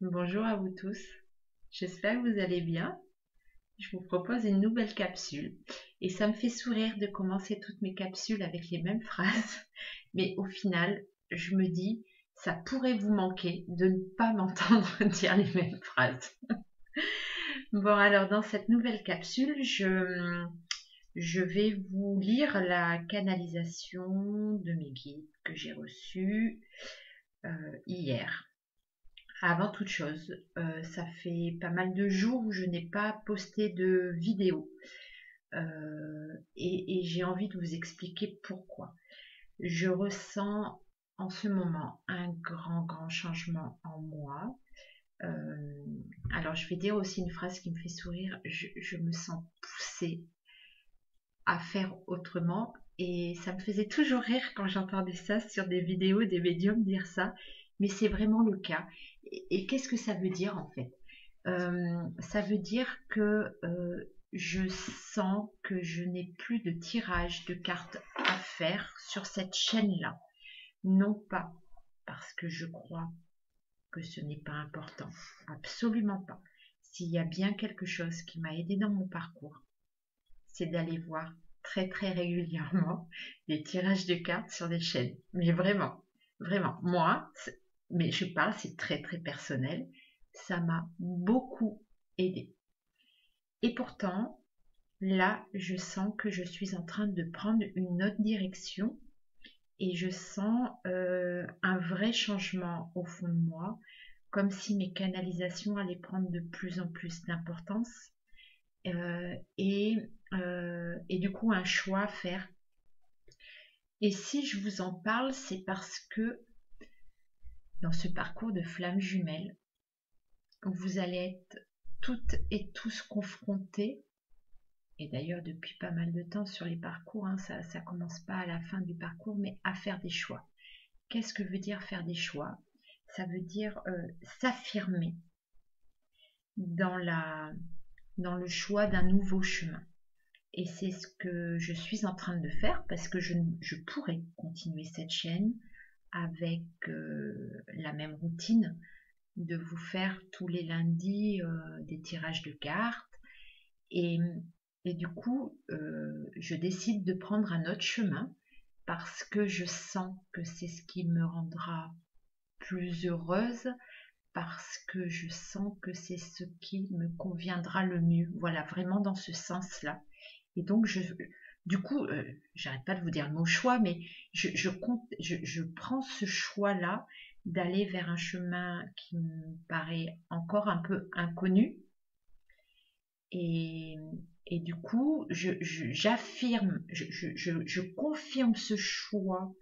Bonjour à vous tous, j'espère que vous allez bien. Je vous propose une nouvelle capsule et ça me fait sourire de commencer toutes mes capsules avec les mêmes phrases, mais au final, je me dis, ça pourrait vous manquer de ne pas m'entendre dire les mêmes phrases. Bon, alors dans cette nouvelle capsule, je vais vous lire la canalisation de mes guides que j'ai reçue hier. Avant toute chose, ça fait pas mal de jours où je n'ai pas posté de vidéo et j'ai envie de vous expliquer pourquoi. Je ressens en ce moment un grand changement en moi. Euh, alors je vais dire aussi une phrase qui me fait sourire. Je me sens poussée à faire autrement et ça me faisait toujours rire quand j'entendais ça sur des vidéos des médiums dire ça, mais c'est vraiment le cas. Et qu'est-ce que ça veut dire en fait? Ça veut dire que je sens que je n'ai plus de tirage de cartes à faire sur cette chaîne-là. Non pas parce que je crois que ce n'est pas important, absolument pas. S'il y a bien quelque chose qui m'a aidé dans mon parcours, c'est d'aller voir très régulièrement des tirages de cartes sur des chaînes. Mais vraiment, vraiment, moi, mais je parle, c'est très personnel, ça m'a beaucoup aidé. Et pourtant, là, je sens que je suis en train de prendre une autre direction et je sens un vrai changement au fond de moi, comme si mes canalisations allaient prendre de plus en plus d'importance euh, et, et du coup un choix à faire. Et si je vous en parle, c'est parce que dans ce parcours de flammes jumelles, vous allez être toutes et tous confrontés, et d'ailleurs depuis pas mal de temps sur les parcours, hein, ça ne commence pas à la fin du parcours, mais à faire des choix. Qu'est-ce que veut dire faire des choix? Ça veut dire s'affirmer dans, dans le choix d'un nouveau chemin. Et c'est ce que je suis en train de faire parce que je pourrais continuer cette chaîne avec la même routine de vous faire tous les lundis des tirages de cartes. Et, et du coup, je décide de prendre un autre chemin parce que je sens que c'est ce qui me rendra plus heureuse, parce que je sens que c'est ce qui me conviendra le mieux. Voilà, vraiment dans ce sens-là. Et donc, du coup, j'arrête pas de vous dire le mot choix, mais je prends ce choix-là d'aller vers un chemin qui me paraît encore un peu inconnu. Et, et du coup, j'affirme, je confirme ce choix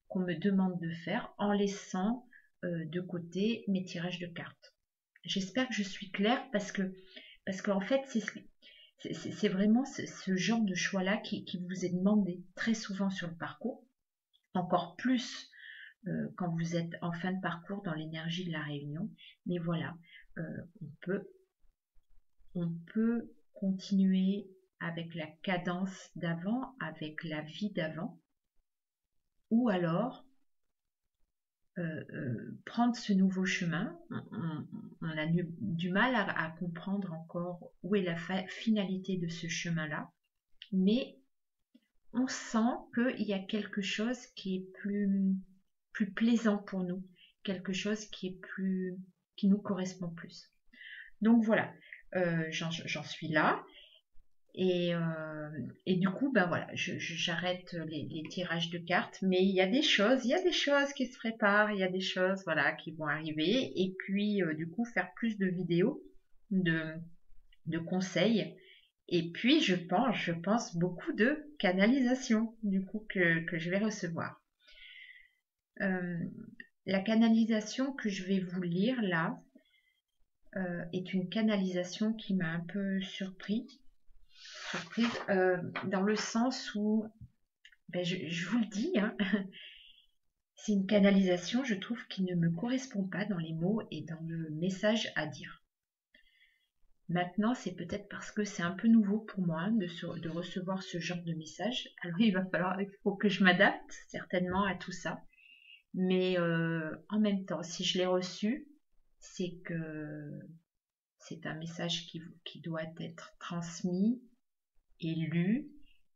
qu'on me demande de faire en laissant de côté mes tirages de cartes. J'espère que je suis claire parce qu'en fait, c'est vraiment ce genre de choix-là qui vous est demandé très souvent sur le parcours, encore plus quand vous êtes en fin de parcours dans l'énergie de la réunion. Mais voilà, euh, on peut, on peut continuer avec la cadence d'avant, avec la vie d'avant, ou alors prendre ce nouveau chemin. On a du mal à comprendre encore où est la finalité de ce chemin-là, mais on sent qu'il y a quelque chose qui est plus plaisant pour nous, quelque chose qui est qui nous correspond plus. Donc voilà, j'en suis là. Et, euh, et du coup, ben voilà, j'arrête les tirages de cartes, mais il y a des choses qui se préparent, il y a des choses, voilà, qui vont arriver. Et puis, du coup, faire plus de vidéos, de, de conseils. Et puis, je pense beaucoup de canalisation, du coup, que je vais recevoir. Euh, la canalisation que je vais vous lire là est une canalisation qui m'a un peu surprise dans le sens où, ben, je vous le dis, hein, c'est une canalisation, je trouve, qui ne me correspond pas dans les mots et dans le message à dire. Maintenant, c'est peut-être parce que c'est un peu nouveau pour moi de recevoir ce genre de message. Alors, il faut que je m'adapte certainement à tout ça. Mais en même temps, si je l'ai reçu, c'est que c'est un message qui doit être transmis et lu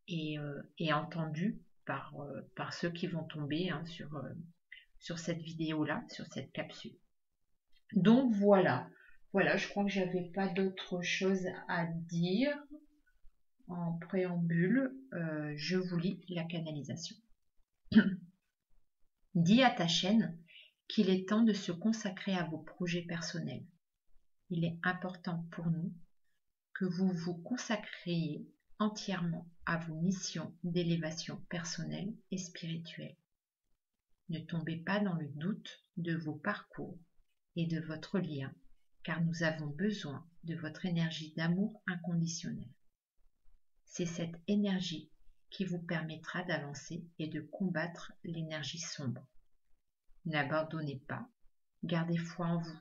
et entendu par ceux qui vont tomber hein, sur cette vidéo-là, sur cette capsule. Donc voilà, je crois que j'avais pas d'autre chose à dire en préambule. Je vous lis la canalisation. Dis à ta chaîne qu'il est temps de se consacrer à vos projets personnels. Il est important pour nous que vous vous consacriez entièrement à vos missions d'élévation personnelle et spirituelle. Ne tombez pas dans le doute de vos parcours et de votre lien, car nous avons besoin de votre énergie d'amour inconditionnel. C'est cette énergie qui vous permettra d'avancer et de combattre l'énergie sombre. N'abandonnez pas, gardez foi en vous.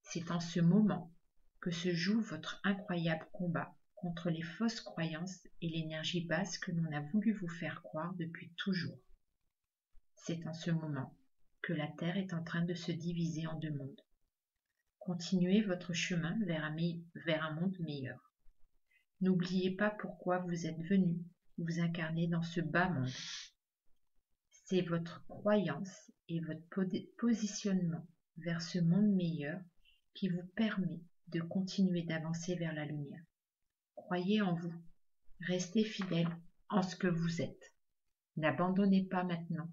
C'est en ce moment que se joue votre incroyable combat contre les fausses croyances et l'énergie basse que l'on a voulu vous faire croire depuis toujours. C'est en ce moment que la Terre est en train de se diviser en deux mondes. Continuez votre chemin vers un monde meilleur. N'oubliez pas pourquoi vous êtes venu vous incarner dans ce bas monde. C'est votre croyance et votre positionnement vers ce monde meilleur qui vous permet de continuer d'avancer vers la lumière. Croyez en vous, restez fidèle en ce que vous êtes. N'abandonnez pas maintenant,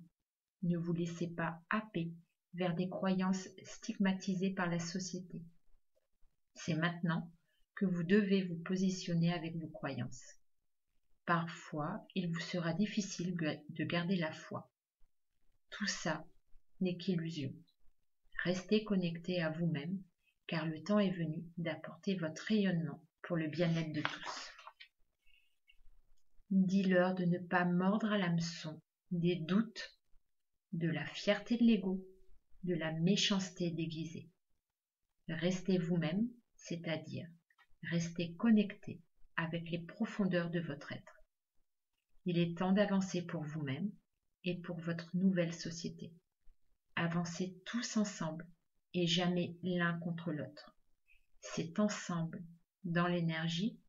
ne vous laissez pas happer vers des croyances stigmatisées par la société. C'est maintenant que vous devez vous positionner avec vos croyances. Parfois, il vous sera difficile de garder la foi. Tout ça n'est qu'illusion. Restez connecté à vous-même, car le temps est venu d'apporter votre rayonnement pour le bien-être de tous. Dis-leur de ne pas mordre à l'hameçon des doutes, de la fierté de l'ego, de la méchanceté déguisée. Restez vous-même, c'est-à-dire restez connecté avec les profondeurs de votre être. Il est temps d'avancer pour vous-même et pour votre nouvelle société. Avancez tous ensemble et jamais l'un contre l'autre. C'est ensemble, dans l'énergie,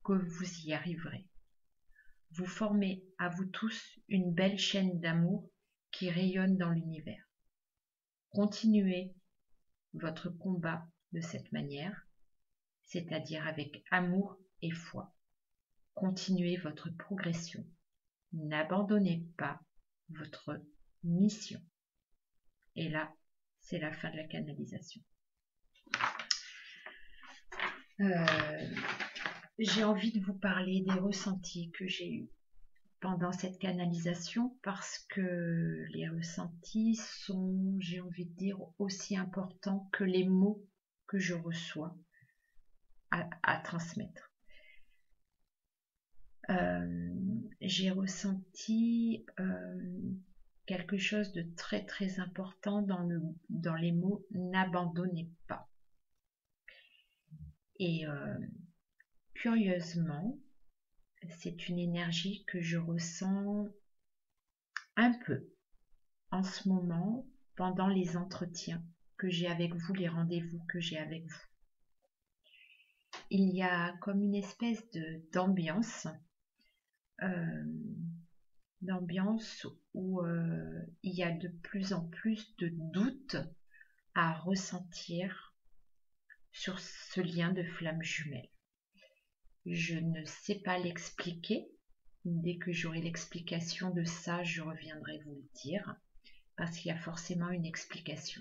que vous y arriverez. Vous formez à vous tous une belle chaîne d'amour qui rayonne dans l'univers. Continuez votre combat de cette manière, c'est-à-dire avec amour et foi. Continuez votre progression. N'abandonnez pas votre mission. Et là, c'est la fin de la canalisation. J'ai envie de vous parler des ressentis que j'ai eus pendant cette canalisation parce que les ressentis sont, j'ai envie de dire, aussi importants que les mots que je reçois à transmettre. J'ai ressenti quelque chose de très très important dans les mots « n'abandonnez pas ». Et curieusement, c'est une énergie que je ressens un peu en ce moment pendant les entretiens que j'ai avec vous, les rendez-vous que j'ai avec vous. Il y a comme une espèce d'ambiance où il y a de plus en plus de doutes à ressentir sur ce lien de flamme jumelle. Je ne sais pas l'expliquer. Dès que j'aurai l'explication de ça, je reviendrai vous le dire, parce qu'il y a forcément une explication.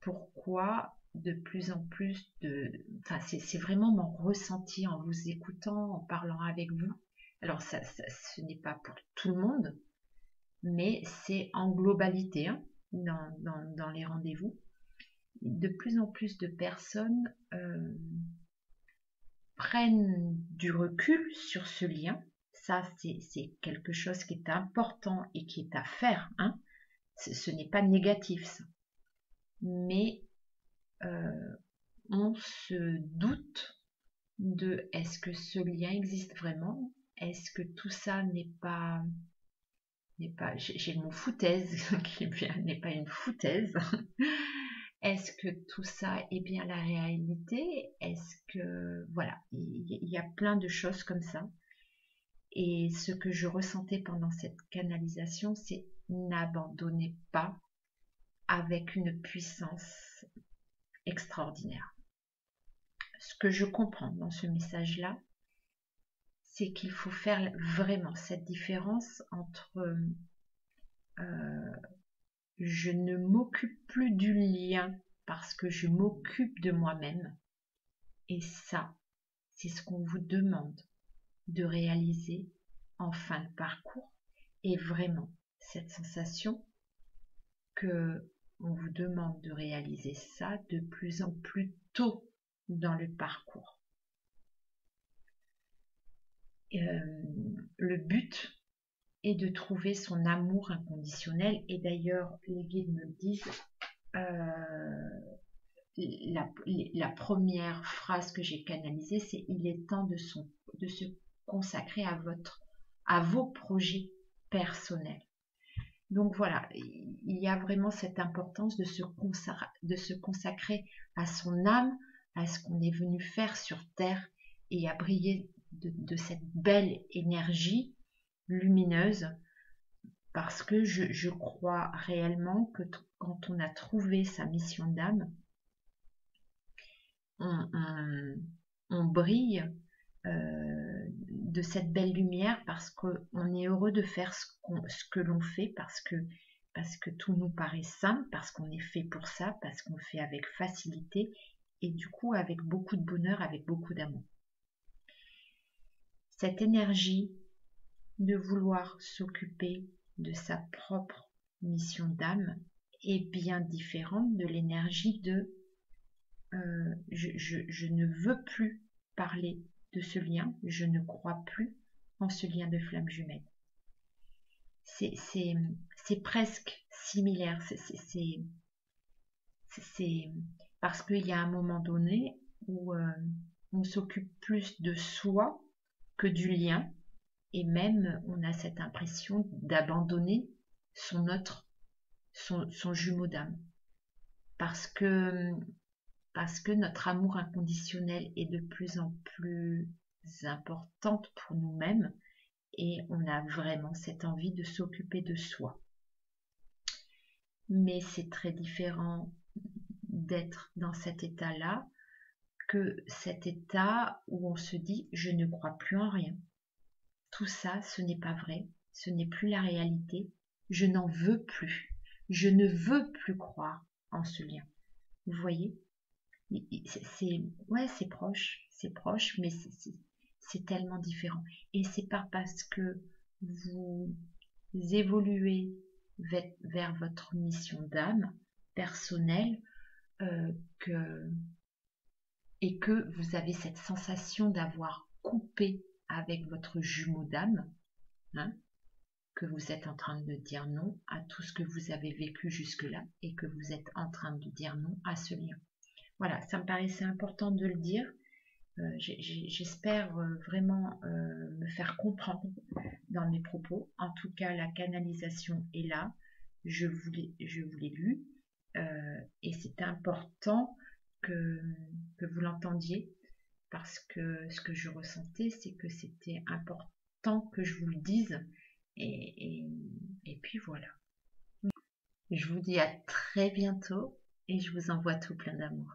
Pourquoi de plus en plus Enfin, c'est vraiment mon ressenti en vous écoutant, en parlant avec vous. Alors, ce n'est pas pour tout le monde, mais c'est en globalité hein, dans les rendez-vous. De plus en plus de personnes prennent du recul sur ce lien. Ça, c'est quelque chose qui est important et qui est à faire. Hein. Ce n'est pas négatif, ça. Mais on se doute de est-ce que ce lien existe vraiment? Est-ce que tout ça n'est pas j'ai le mot foutaise qui vient, n'est pas une foutaise. Est-ce que tout ça est bien la réalité? Est-ce que, voilà, il y a plein de choses comme ça. Et ce que je ressentais pendant cette canalisation, c'est n'abandonnez pas avec une puissance extraordinaire. Ce que je comprends dans ce message-là, c'est qu'il faut faire vraiment cette différence entre je ne m'occupe plus du lien parce que je m'occupe de moi-même. Et ça, c'est ce qu'on vous demande de réaliser en fin de parcours. Et vraiment, cette sensation que on vous demande de réaliser ça de plus en plus tôt dans le parcours. Le but est de trouver son amour inconditionnel. Et d'ailleurs, les guides me disent, la première phrase que j'ai canalisée, c'est « Il est temps de se consacrer à vos projets personnels ». Donc voilà, il y a vraiment cette importance de se consacrer à son âme, à ce qu'on est venu faire sur Terre et à briller de cette belle énergie lumineuse, parce que je crois réellement que quand on a trouvé sa mission d'âme, on brille de cette belle lumière parce qu'on est heureux de faire ce que l'on fait, parce que tout nous paraît simple, parce qu'on est fait pour ça, parce qu'on fait avec facilité et du coup avec beaucoup de bonheur, avec beaucoup d'amour. Cette énergie de vouloir s'occuper de sa propre mission d'âme est bien différente de l'énergie de je ne veux plus parler de ce lien, je ne crois plus en ce lien de flamme jumelle. C'est presque similaire, c'est parce qu'il y a un moment donné où on s'occupe plus de soi que du lien, et même on a cette impression d'abandonner son jumeau d'âme, parce que notre amour inconditionnel est de plus en plus importante pour nous-mêmes et on a vraiment cette envie de s'occuper de soi. Mais c'est très différent d'être dans cet état-là que cet état où on se dit « je ne crois plus en rien ». Tout ça, ce n'est pas vrai, ce n'est plus la réalité, je n'en veux plus, je ne veux plus croire en ce lien. Vous voyez ? C'est proche, mais c'est tellement différent. Et c'est pas parce que vous évoluez vers votre mission d'âme personnelle et que vous avez cette sensation d'avoir coupé avec votre jumeau d'âme, hein, que vous êtes en train de dire non à tout ce que vous avez vécu jusque-là et que vous êtes en train de dire non à ce lien. Voilà, ça me paraissait important de le dire. J'espère vraiment me faire comprendre dans mes propos. En tout cas, la canalisation est là. Je vous l'ai lu. Et c'est important que vous l'entendiez, parce que ce que je ressentais, c'est que c'était important que je vous le dise. Et puis voilà. Je vous dis à très bientôt et je vous envoie tout plein d'amour.